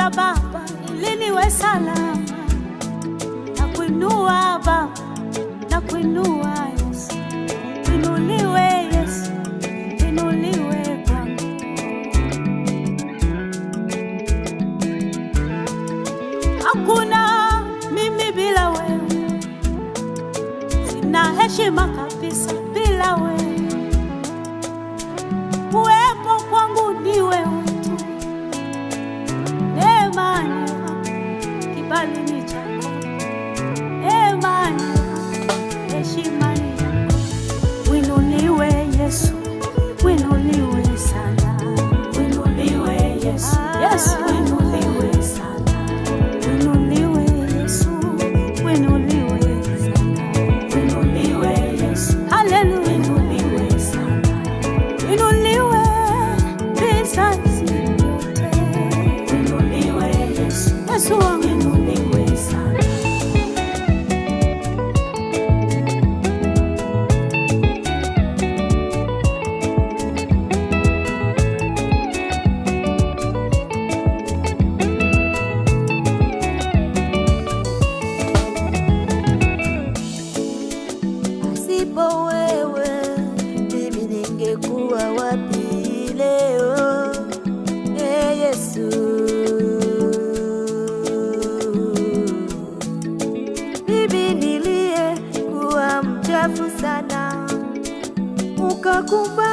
nakuinua Baba ili niwe salama, nakuinua Baba, nakuinua Yesu, inuliwe Yesu, inuliwe Baba. Hakuna mimi bila wewe, sina heshima kabisa bila wewe. Kuwepo kwangu ni wewe tu, neema kibali ni chako, neema heshima ni yako. Winuliwe Yesu, winuliwe sana, winuliwe Yesu, Yesu winuliwe sana, winuliwe Yesu, winuliwe sana, winuliwe Yesu, haleluya, winuliwe sana, winuliwe vizazi vyote, winuliwe Yesu, Yesu winuliwe sana. Pasipo wewe mimi ningekuwa wapi leo? Yesu, mimi niliyekuwa mchafu sana, ukakumba